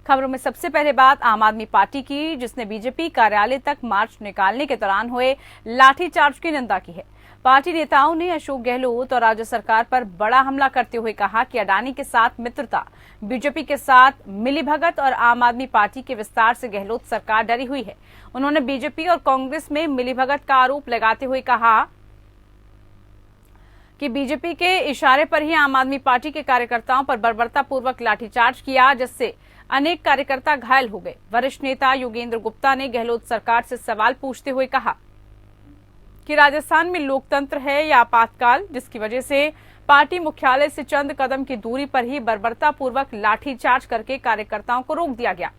खबरों में सबसे पहले बात आम आदमी पार्टी की, जिसने बीजेपी कार्यालय तक मार्च निकालने के दौरान हुए लाठीचार्ज की निंदा की है। पार्टी नेताओं ने अशोक गहलोत और राज्य सरकार पर बड़ा हमला करते हुए कहा कि अडानी के साथ मित्रता, बीजेपी के साथ मिलीभगत और आम आदमी पार्टी के विस्तार से गहलोत सरकार डरी हुई है। उन्होंने बीजेपी और कांग्रेस में मिलीभगत का आरोप लगाते हुए कहा कि बीजेपी के इशारे पर ही आम आदमी पार्टी के कार्यकर्ताओं पर बर्बरतापूर्वक लाठीचार्ज किया, जिससे अनेक कार्यकर्ता घायल हो गए। वरिष्ठ नेता योगेंद्र गुप्ता ने गहलोत सरकार से सवाल पूछते हुए कहा कि राजस्थान में लोकतंत्र है या आपातकाल, जिसकी वजह से पार्टी मुख्यालय से चंद कदम की दूरी पर ही बर्बरतापूर्वक लाठीचार्ज करके कार्यकर्ताओं को रोक दिया गया।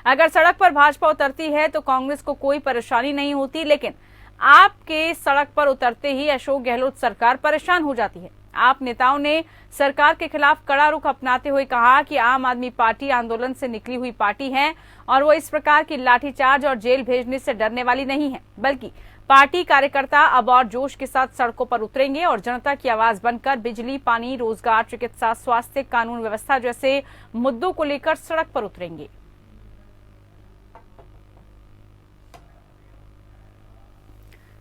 अगर सड़क पर भाजपा उतरती है तो कांग्रेस को कोई परेशानी नहीं होती, लेकिन आपके सड़क पर उतरते ही अशोक गहलोत सरकार परेशान हो जाती है। आप नेताओं ने सरकार के खिलाफ कड़ा रुख अपनाते हुए कहा कि आम आदमी पार्टी आंदोलन से निकली हुई पार्टी है और वो इस प्रकार की लाठीचार्ज और जेल भेजने से डरने वाली नहीं है, बल्कि पार्टी कार्यकर्ता अब और जोश के साथ सड़कों पर उतरेंगे और जनता की आवाज बनकर बिजली, पानी, रोजगार, चिकित्सा, स्वास्थ्य, कानून व्यवस्था जैसे मुद्दों को लेकर सड़क पर उतरेंगे।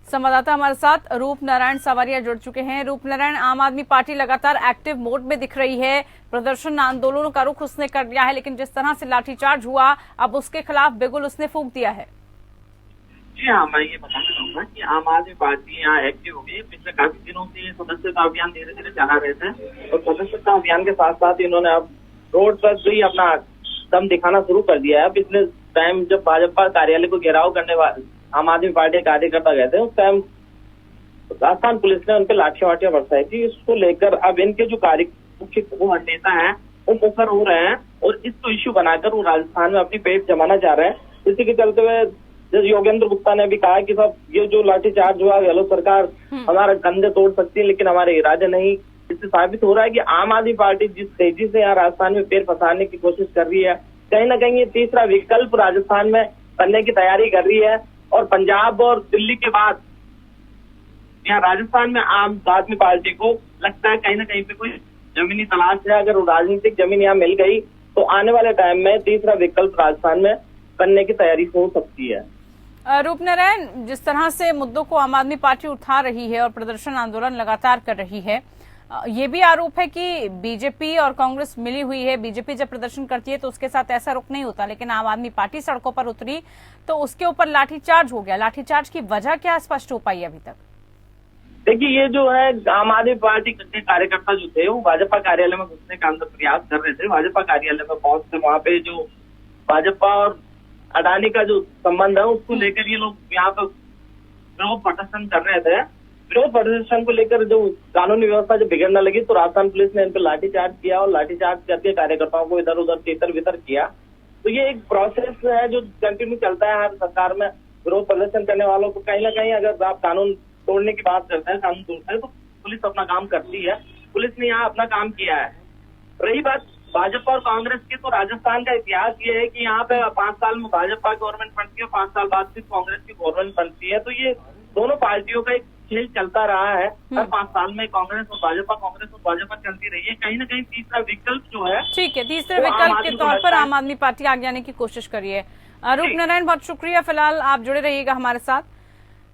संवाददाता हमारे साथ रूप नारायण सावरिया जुड़ चुके हैं। रूप नारायण, आम आदमी पार्टी लगातार एक्टिव मोड में दिख रही है, प्रदर्शन आंदोलनों का रुख उसने कर लिया है, लेकिन जिस तरह से लाठीचार्ज हुआ अब उसके खिलाफ बिगुल उसने फूंक दिया है। जी हाँ, मैं ये बताना चाहूंगा कि आम आदमी पार्टी यहाँ एक्टिव हो गई। पिछले काफी दिनों से सदस्यता अभियान धीरे धीरे चला रहे थे और सदस्यता अभियान के साथ साथ इन्होंने अब रोड पर भी अपना दम दिखाना शुरू कर दिया है। पिछले टाइम जब भाजपा कार्यालय को घेराव करने वाले आम आदमी पार्टी के कार्यकर्ता गए थे, उस टाइम राजस्थान पुलिस ने उनपे लाठियां वाठियां बरसाई थी। इसको लेकर अब इनके जो मुख्य नेता हैं वो मुखर हो रहे हैं और इसको इश्यू बनाकर वो राजस्थान में अपनी पेट जमाना चाह रहे हैं। इसी के चलते हुए जैसे योगेंद्र गुप्ता ने भी कहा कि साहब ये जो लाठीचार्ज हुआ, गहलोत सरकार हमारा कंधे तोड़ सकती है लेकिन हमारे इरादे नहीं। इससे साबित हो रहा है कि आम आदमी पार्टी जिस तेजी से यहाँ राजस्थान में पैर फंसाने की कोशिश कर रही है, कहीं ना कहीं ये तीसरा विकल्प राजस्थान में करने की तैयारी कर रही है। और पंजाब और दिल्ली के बाद यहाँ राजस्थान में आम आदमी पार्टी को लगता है कहीं ना कहीं पे कोई जमीनी तलाश है। अगर वो राजनीतिक जमीन यहाँ मिल गई तो आने वाले टाइम में तीसरा विकल्प राजस्थान में करने की तैयारी हो सकती है। रूप नारायण, जिस तरह से मुद्दों को आम आदमी पार्टी उठा रही है और प्रदर्शन आंदोलन लगातार कर रही है, ये भी आरोप है कि बीजेपी और कांग्रेस मिली हुई है। बीजेपी जब प्रदर्शन करती है तो उसके साथ ऐसा रुख नहीं होता, लेकिन आम आदमी पार्टी सड़कों पर उतरी तो उसके ऊपर लाठीचार्ज हो गया। लाठीचार्ज की वजह क्या स्पष्ट हो पाई अभी तक? देखिए, ये जो है आम आदमी पार्टी के कार्यकर्ता जो थे वो भाजपा कार्यालय में घुसने का अंदर प्रयास कर रहे थे। भाजपा कार्यालय में पहुंचते वहाँ पे जो भाजपा और अडानी का जो संबंध है उसको लेकर ये लोग यहाँ पर विरोध प्रदर्शन कर रहे थे। विरोध प्रदर्शन को लेकर जो कानूनी व्यवस्था जब बिगड़ने लगी तो राजस्थान पुलिस ने इन पर लाठीचार्ज किया और लाठीचार्ज करके कार्यकर्ताओं को इधर उधर तितर बितर किया। तो ये एक प्रोसेस है जो कंटिन्यू चलता है हर सरकार में। विरोध प्रदर्शन करने वालों को कहीं ना कहीं अगर आप कानून तोड़ने की बात करते हैं, कानून तोड़ते हैं, तो पुलिस अपना काम करती है। पुलिस ने यहाँ अपना काम किया है। रही बात भाजपा और कांग्रेस की, तो राजस्थान का इतिहास ये है कि यहाँ पे 5 साल में भाजपा गवर्नमेंट बनती है, 5 साल बाद फिर कांग्रेस की गवर्नमेंट बनती है। तो ये दोनों पार्टियों का एक खेल चलता रहा है। हर 5 साल में कांग्रेस और भाजपा चलती रही है। कहीं ना कहीं तीसरा विकल्प जो है, ठीक है, तीसरे विकल्प के तौर पर आम आदमी पार्टी आगे आने की कोशिश करी है। रूप नारायण, बहुत शुक्रिया। फिलहाल आप जुड़े रहिएगा हमारे साथ।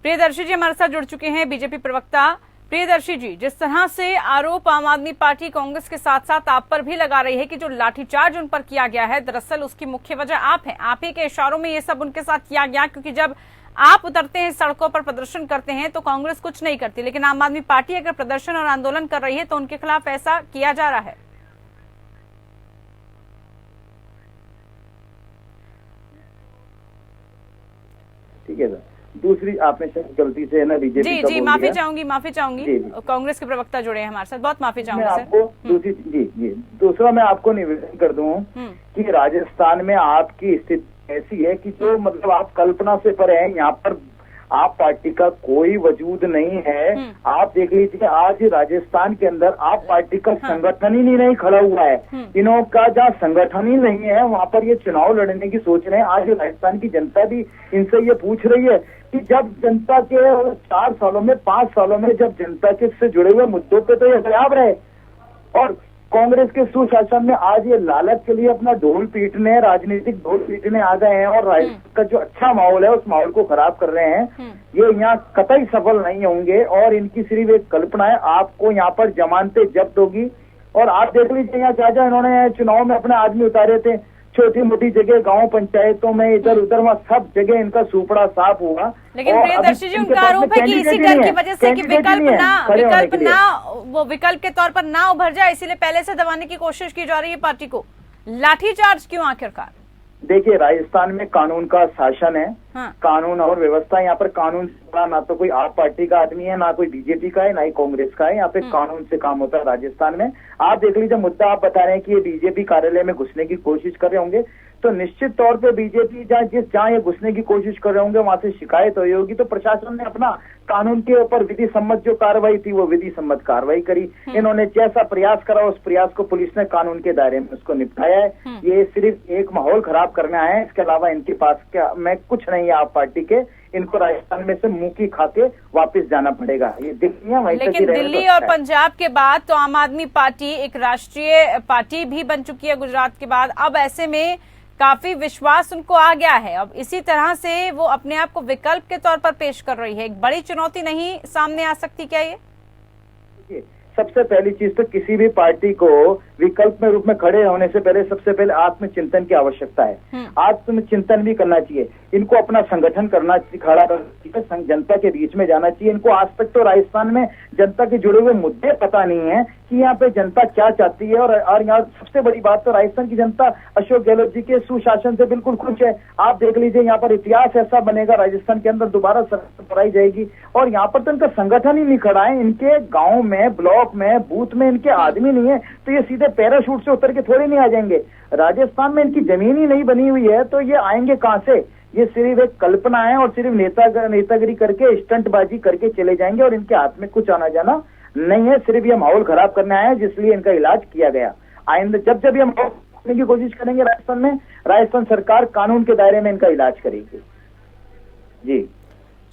प्रियदर्शी जी हमारे साथ जुड़ चुके हैं, बीजेपी प्रवक्ता। प्रियदर्शी जी, जिस तरह से आरोप आम आदमी पार्टी कांग्रेस के साथ साथ आप पर भी लगा रही है कि जो लाठीचार्ज उन पर किया गया है, दरअसल उसकी मुख्य वजह आप हैं। आप ही के इशारों में ये सब उनके साथ किया गया, क्योंकि जब आप उतरते हैं सड़कों पर प्रदर्शन करते हैं तो कांग्रेस कुछ नहीं करती, लेकिन आम आदमी पार्टी अगर प्रदर्शन और आंदोलन कर रही है तो उनके खिलाफ ऐसा किया जा रहा है। ठीक है सर, दूसरी आपने गलती से है ना बीजेपी जी माफी चाहूंगी कांग्रेस के प्रवक्ता जुड़े हैं हमारे साथ, बहुत माफी चाहूंगी सर। आपको दूसरा मैं आपको निवेदन कर दूं कि राजस्थान में आपकी स्थिति ऐसी है कि जो मतलब आप कल्पना से परे हैं। यहाँ पर आप पार्टी का कोई वजूद नहीं है। आप देख लीजिए आज राजस्थान के अंदर आप पार्टी का संगठन ही नहीं खड़ा हुआ है। इन्हों का जहाँ संगठन ही नहीं है वहाँ पर ये चुनाव लड़ने की सोच रहे हैं। आज राजस्थान की जनता भी इनसे ये पूछ रही है कि जब जनता के 4 सालों में 5 सालों में जब जनता के से जुड़े हुए मुद्दों पे तो ये गायब रहे और कांग्रेस के सुशासन में आज ये लालच के लिए अपना ढोल पीटने, राजनीतिक ढोल पीटने आ गए हैं और राजनीति का जो अच्छा माहौल है उस माहौल को खराब कर रहे हैं। ये यहाँ कतई सफल नहीं होंगे और इनकी सिर्फ एक कल्पना है, आपको यहाँ पर जमानतें जब्त होगी। और आप देख लीजिए यहाँ चाचा इन्होंने चुनाव में अपने आदमी उतारे थे, छोटी मोटी जगह गांव पंचायतों में इधर उधर वहाँ सब जगह इनका सुपड़ा साफ हुआ। लेकिन प्रियदर्शी जी, उनका आरोप है कि इसी डर की वजह से कि विकल्प के तौर पर ना उभर जाए, इसीलिए पहले से दबाने की कोशिश की जा रही है पार्टी को। लाठीचार्ज क्यों आखिरकार? देखिए, राजस्थान में कानून का शासन है। हाँ। कानून और व्यवस्था, यहाँ पर कानून से बड़ा ना तो कोई आप पार्टी का आदमी है, ना कोई बीजेपी का है, ना ही कांग्रेस का है। यहाँ पे कानून से काम होता है राजस्थान में। आप देख लीजिए, मुद्दा आप बता रहे हैं कि ये बीजेपी कार्यालय में घुसने की कोशिश कर रहे होंगे, तो निश्चित तौर पे बीजेपी जहाँ ये घुसने की कोशिश कर रहे होंगे वहां से शिकायत हुई होगी, तो प्रशासन ने अपना कानून के ऊपर विधि सम्मत जो कार्रवाई थी वो विधि सम्मत कार्रवाई करी। इन्होंने जैसा प्रयास करा उस प्रयास को पुलिस ने कानून के दायरे में उसको निपटाया है। ये सिर्फ एक माहौल खराब करने आए हैं, इसके अलावा इनके पास क्या मैं कुछ नहीं है आप पार्टी के। इनको राजस्थान में से मुंह की खा के वापिस जाना पड़ेगा। ये लेकिन दिल्ली और पंजाब के बाद तो आम आदमी पार्टी एक राष्ट्रीय पार्टी भी बन चुकी है गुजरात के बाद। अब ऐसे में काफी विश्वास उनको आ गया है, अब इसी तरह से वो अपने आप को विकल्प के तौर पर पेश कर रही है। एक बड़ी चुनौती नहीं सामने आ सकती क्या ये? सबसे पहली चीज तो किसी भी पार्टी को विकल्प में रूप में खड़े होने से पहले सबसे पहले आत्मचिंतन की आवश्यकता है। आत्मचिंतन भी करना चाहिए, इनको अपना संगठन करना चाहिए, खड़ा करना, जनता के बीच में जाना चाहिए। इनको आज तक तो राजस्थान में जनता के जुड़े हुए मुद्दे पता नहीं है कि यहाँ पे जनता क्या चाहती है। और यहाँ सबसे बड़ी बात तो राजस्थान की जनता अशोक गहलोत जी के सुशासन से बिल्कुल खुश है। आप देख लीजिए, यहाँ पर इतिहास ऐसा बनेगा राजस्थान के अंदर, दोबारा सरकार बनाई जाएगी। और यहाँ पर तो इनका संगठन ही नहीं खड़ा है, इनके गाँव में, ब्लॉक में, बूथ में इनके आदमी नहीं है, तो ये सीधे पैराशूट से उतर के थोड़े नहीं आ जाएंगे। राजस्थान में इनकी जमीन ही नहीं बनी हुई है, तो ये आएंगे कहाँ से? ये सिर्फ एक कल्पना है और सिर्फ नेतागिरी करके, स्टंटबाजी करके चले जाएंगे और इनके हाथ में कुछ आना जाना नहीं है। सिर्फ ये माहौल खराब करने आया है, जिसलिए इनका इलाज किया गया। आइंदा जब ये माहौल करने की कोशिश करेंगे राजस्थान में, राजस्थान सरकार कानून के दायरे में इनका इलाज करेगी। जी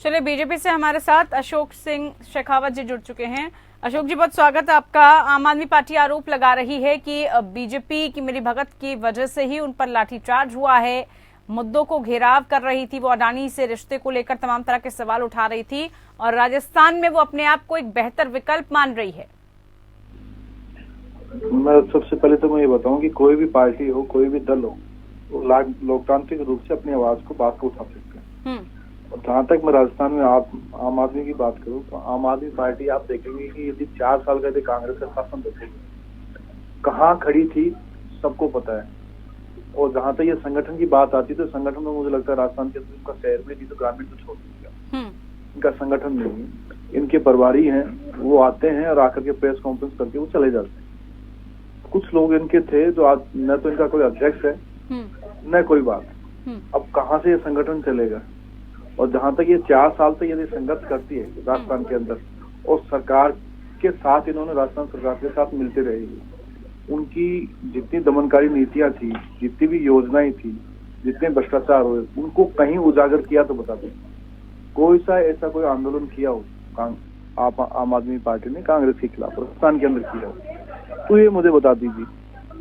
चलिए, बीजेपी से हमारे साथ अशोक सिंह शेखावत जी जुड़ चुके हैं। अशोक जी, बहुत स्वागत है आपका। आम आदमी पार्टी आरोप लगा रही है कि बीजेपी की मिलीभगत की वजह से ही उन पर लाठीचार्ज हुआ है, मुद्दों को घेराव कर रही थी, वो अडानी से रिश्ते को लेकर तमाम तरह के सवाल उठा रही थी और राजस्थान में वो अपने आप को एक बेहतर विकल्प मान रही है। मैं सबसे पहले तो मैं ये बताऊं कि कोई भी पार्टी हो, कोई भी दल हो, लोकतांत्रिक रूप से अपनी आवाज को बात को उठा सकते हैं। और जहाँ तक मैं राजस्थान में आम आदमी की बात करूं तो आम आदमी पार्टी आप देखेंगे कि यदि 4 साल का कांग्रेस का शासन देखेंगे कहाँ खड़ी थी सबको पता है। और जहाँ तक ये संगठन की बात आती है तो संगठन में मुझे लगता है राजस्थान के अंदर शहर में नहीं तो ग्रामीण को छोड़ दिया, इनका संगठन नहीं है। इनके प्रभारी हैं, वो आते हैं और आकर के प्रेस कॉन्फ्रेंस करके वो चले जाते हैं। कुछ लोग इनके थे जो आज न तो इनका कोई अध्यक्ष है न कोई बात। अब कहाँ से ये संगठन चलेगा? और जहाँ तक ये 4 साल से यदि संघर्ष करती है राजस्थान के अंदर और सरकार के साथ, इन्होंने राजस्थान सरकार के साथ मिलते रहेगी, उनकी जितनी दमनकारी नीतियां थी, जितनी भी योजनाएं थी, जितने भ्रष्टाचार हुए, उनको कहीं उजागर किया तो बता दें। कोई सा ऐसा कोई आंदोलन किया हो आम आदमी पार्टी ने कांग्रेस के खिलाफ राजस्थान के अंदर किया हो तो ये मुझे बता दीजिए।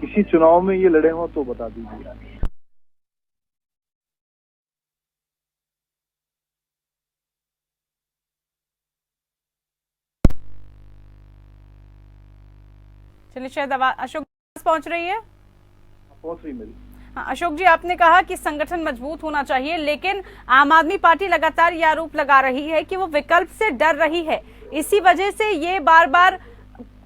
किसी चुनाव में ये लड़े हो तो बता दीजिए। चलिए, शायद आवाज अशोक पहुंच रही है। पहुंच रही मेरी। हाँ, अशोक जी, आपने कहा कि संगठन मजबूत होना चाहिए, लेकिन आम आदमी पार्टी लगातार यह आरोप लगा रही है कि वो विकल्प से डर रही है, इसी वजह से ये बार बार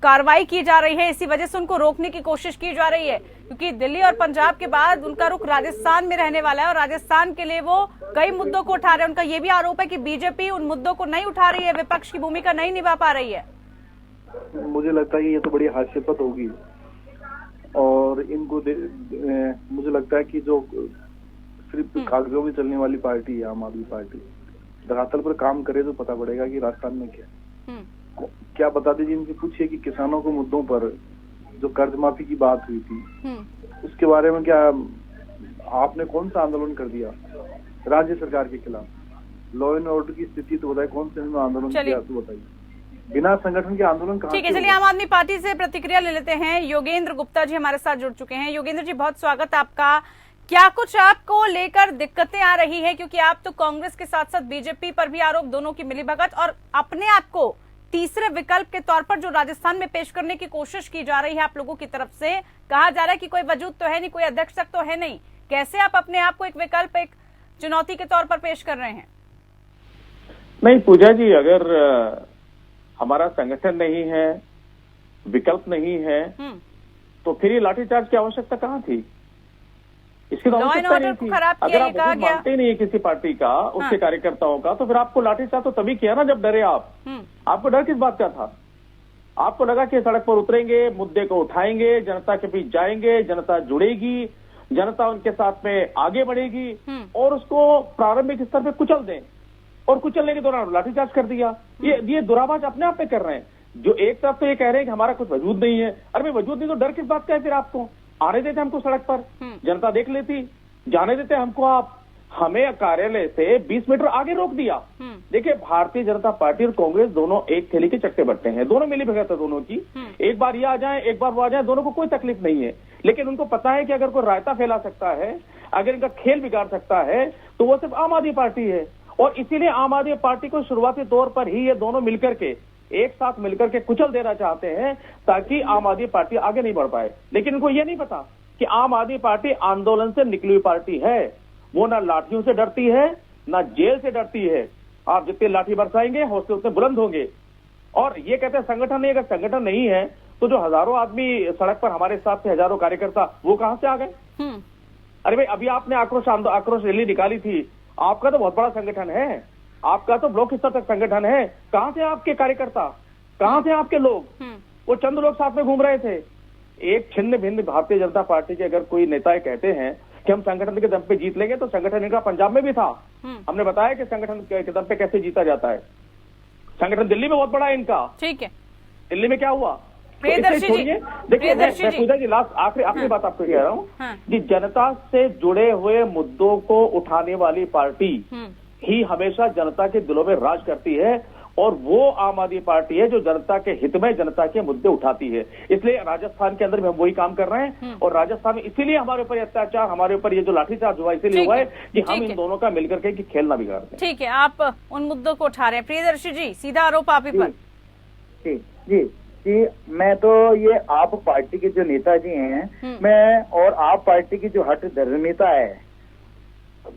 कार्रवाई की जा रही है, इसी वजह से उनको रोकने की कोशिश की जा रही है, क्योंकि दिल्ली और पंजाब के बाद उनका रुख राजस्थान में रहने वाला है और राजस्थान के लिए वो कई मुद्दों को उठा रहे हैं। उनका ये भी आरोप है कि बीजेपी उन मुद्दों को नहीं उठा रही है, विपक्ष की भूमिका नहीं निभा पा रही है। मुझे लगता है कि ये तो बड़ी हास्यास्पद होगी और इनको मुझे लगता है कि जो सिर्फ कागजों में चलने वाली पार्टी है आम आदमी पार्टी, धरातल पर काम करे तो पता पड़ेगा कि राजस्थान में क्या बता दीजिए। इनसे पूछिए कि किसानों के मुद्दों पर जो कर्ज माफी की बात हुई थी उसके बारे में क्या आपने कौन सा आंदोलन कर दिया राज्य सरकार के खिलाफ? लॉ एंड ऑर्डर की स्थिति तो बताइए, कौन से आंदोलन किया तो बताइए। बिना संगठन के आंदोलन कहाँ ठीक है, से चलिए होगा? आम आदमी पार्टी से प्रतिक्रिया ले लेते हैं। योगेंद्र गुप्ता जी हमारे साथ जुड़ चुके हैं। योगेंद्र जी, बहुत स्वागत आपका। क्या कुछ आपको लेकर दिक्कतें आ रही है, क्योंकि आप तो कांग्रेस के साथ साथ बीजेपी पर भी आरोप, दोनों की मिलीभगत, और अपने आप को तीसरे विकल्प के तौर पर जो राजस्थान में पेश करने की कोशिश की जा रही है आप लोगों की तरफ से, कहा जा रहा है कि कोई वजूद तो है नहीं, कोई अध्यक्ष तक तो है नहीं, कैसे आप अपने आप को एक विकल्प, एक चुनौती के तौर पर पेश कर रहे हैं? नहीं पूजा जी, अगर हमारा संगठन नहीं है, विकल्प नहीं है, तो फिर ये लाठीचार्ज की आवश्यकता कहाँ थी? इसकी तो आवश्यकता नहीं थी। अगर आप वजूद मानते ही नहीं है किसी पार्टी का, उसके कार्यकर्ताओं का, तो फिर आपको लाठीचार्ज तो तभी किया ना जब डरे आप। आपको डर किस बात का था? आपको लगा कि सड़क पर उतरेंगे, मुद्दे को उठाएंगे, जनता के बीच जाएंगे, जनता जुड़ेगी, जनता उनके साथ में आगे बढ़ेगी और उसको प्रारंभिक स्तर पे कुचल दें, और कुचलने के दौरान लाठीचार्ज कर दिया। ये दुराभास अपने आप में कर रहे हैं। जो एक तरफ तो ये कह रहे हैं कि हमारा कुछ वजूद नहीं है, अरे भाई वजूद नहीं तो डर किस बात का है? फिर आपको आने देते हमको सड़क पर, जनता देख लेती, जाने देते हमको। आप हमें कार्यालय से 20 मीटर आगे रोक दिया। देखिए, भारतीय जनता पार्टी और कांग्रेस दोनों एक थैली के चट्टे बट्टे हैं, दोनों मिली भगत है दोनों की। एक बार ये आ जाए, एक बार वो आ जाए, दोनों को कोई तकलीफ नहीं है, लेकिन उनको पता है कि अगर कोई रायता फैला सकता है, अगर इनका खेल बिगाड़ सकता है, तो वो सिर्फ आम आदमी पार्टी है। और इसीलिए आम आदमी पार्टी को शुरुआती तौर पर ही ये दोनों मिलकर के, एक साथ मिलकर के कुचल देना चाहते हैं, ताकि आम आदमी पार्टी आगे नहीं बढ़ पाए। लेकिन इनको ये नहीं पता कि आम आदमी पार्टी आंदोलन से निकली हुई पार्टी है। वो ना लाठियों से डरती है, ना जेल से डरती है। आप जितने लाठी बरसाएंगे, हौसले उतने बुलंद होंगे। और ये कहते हैं संगठन नहीं, अगर संगठन नहीं है तो जो हजारों आदमी सड़क पर हमारे साथ थे, हजारों कार्यकर्ता, वो कहां से आ गए? अरे भाई, अभी आपने आक्रोश रैली निकाली थी, आपका तो बहुत बड़ा संगठन है, आपका तो ब्लॉक स्तर तक संगठन है। कहां थे आपके कार्यकर्ता? कहां थे आपके लोग? वो चंद लोग साथ में घूम रहे थे। एक छिन्न भिन्न भारतीय जनता पार्टी के अगर कोई नेता कहते हैं कि हम संगठन के दम पे जीत लेंगे, तो संगठन इनका पंजाब में भी था। हमने बताया कि संगठन के दम पे कैसे जीता जाता है। संगठन दिल्ली में बहुत बड़ा है इनका। ठीक है, दिल्ली में क्या हुआ? प्रियदर्शी जी, देखिए, पूजा जी, लास्ट आखिरी बात आपको कह रहा हूँ कि जनता से जुड़े हुए मुद्दों को उठाने वाली पार्टी ही हमेशा जनता के दिलों में राज करती है, और वो आम आदमी पार्टी है जो जनता के हित में जनता के मुद्दे उठाती है। इसलिए राजस्थान के अंदर भी हम वही काम कर रहे हैं, और राजस्थान में इसीलिए हमारे ऊपर अत्याचार, हमारे ऊपर ये जो लाठीचार्ज हुआ, इसीलिए हुआ है कि हम इन दोनों का मिलकर के खेल ना बिगाड़ दें। ठीक है, आप उन मुद्दों को उठा रहे हैं। प्रियदर्शी जी, सीधा आरोप आप ही पर। जी, मैं तो ये आप पार्टी के जो नेताजी हैं, मैं और आप पार्टी की जो हट धर्मिता है,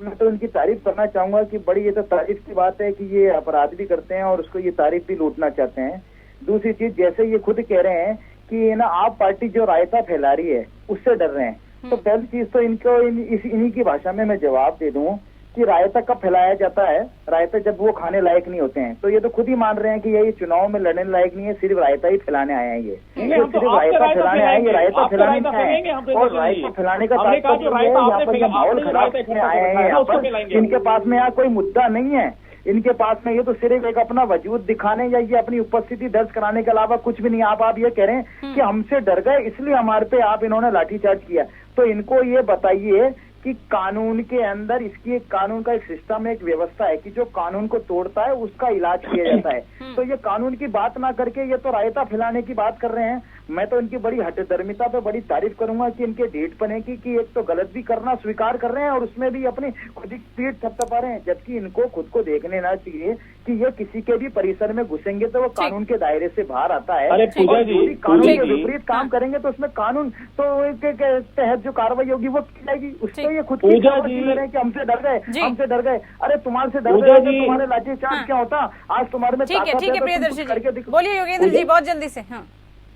मैं तो उनकी तारीफ करना चाहूंगा कि बड़ी ये तो तारीफ की बात है कि ये अपराध भी करते हैं और उसको ये तारीफ भी लूटना चाहते हैं। दूसरी चीज, जैसे ये खुद कह रहे हैं कि ना आप पार्टी जो रायता फैला रही है उससे डर रहे हैं, तो पहली चीज तो इनको इन्हीं की भाषा में मैं जवाब दे दूं कि रायता कब फैलाया जाता है? रायता जब वो खाने लायक नहीं होते हैं। तो ये तो खुद ही मान रहे हैं कि ये चुनाव में लड़ने लायक नहीं है, सिर्फ रायता ही फैलाने आए हैं। ये सिर्फ रायता फैलाने आए हैं, रायता फैलाने नहीं आए। और रायता फैलाने का तात्पर्य यहाँ पर माहौल खराब करने आए हैं। यहाँ पर इनके पास में यहाँ कोई मुद्दा नहीं है, इनके पास में ये तो सिर्फ एक अपना वजूद दिखाने या ये अपनी उपस्थिति दर्ज कराने के अलावा कुछ भी नहीं। आप ये कह रहे हैं कि हमसे डर गए इसलिए हमारे पे आप इन्होंने लाठीचार्ज किया। तो इनको ये बताइए कि कानून के अंदर इसकी एक कानून का एक सिस्टम है, एक व्यवस्था है कि जो कानून को तोड़ता है उसका इलाज किया जाता है। तो ये कानून की बात ना करके ये तो रायता फैलाने की बात कर रहे हैं। मैं तो इनकी बड़ी हठधर्मिता पे बड़ी तारीफ करूंगा कि इनके डेट पने की कि एक तो गलत भी करना स्वीकार कर रहे हैं और उसमें भी अपनी खुद की पीठ थपथपा रहे हैं, जबकि इनको खुद को देखने ना चाहिए कि ये किसी के भी परिसर में घुसेंगे तो वो कानून के दायरे से बाहर आता है। अरे पूजा जी, कानून के विपरीत काम करेंगे तो उसमें कानून तो के तहत जो कार्रवाई होगी वो की जाएगी। उसको ये खुद की कि हमसे डर गए, हमसे डर गए। अरे तुम्हारे से डर गए, तुम्हारे लाठीचार्ज क्या होता? आज तुम्हारे में ठीक है प्रियदर्शी जी, बोलिए योगेंद्र जी, बहुत जल्दी से।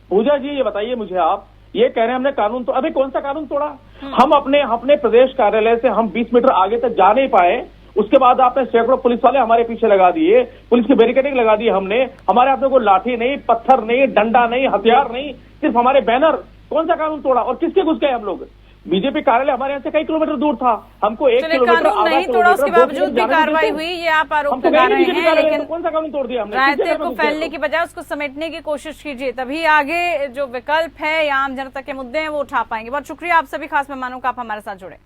पूजा जी, ये बताइए मुझे, आप ये कह रहे हैं हमने कानून तो, अभी कौन सा कानून तोड़ा? हम अपने प्रदेश कार्यालय से हम 20 मीटर आगे तक जा नहीं पाए। उसके बाद आपने सैकड़ों पुलिस वाले हमारे पीछे लगा दिए, पुलिस की बैरिकेडिंग लगा दी हमने। हमारे हाथ में कोई लाठी नहीं, पत्थर नहीं, डंडा नहीं, हथियार नहीं, सिर्फ हमारे बैनर। कौन सा कानून तोड़ा और किसके घुस गए हम लोग? बीजेपी कार्यालय हमारे यहाँ से कई किलोमीटर दूर था, हमको 1 किलोमीटर नहीं तोड़ा, उसके बावजूद भी कार्रवाई हुई, ये आप आरोप लगा रहे हैं। लेकिन कौन सा कानून तोड़ दिया हमने? रायते को फैलने की बजाय उसको समेटने की कोशिश कीजिए, तभी आगे जो विकल्प है या आम जनता के मुद्दे हैं वो उठा पाएंगे। बहुत शुक्रिया आप सभी खास मेहमानों का, आप हमारे साथ जुड़े।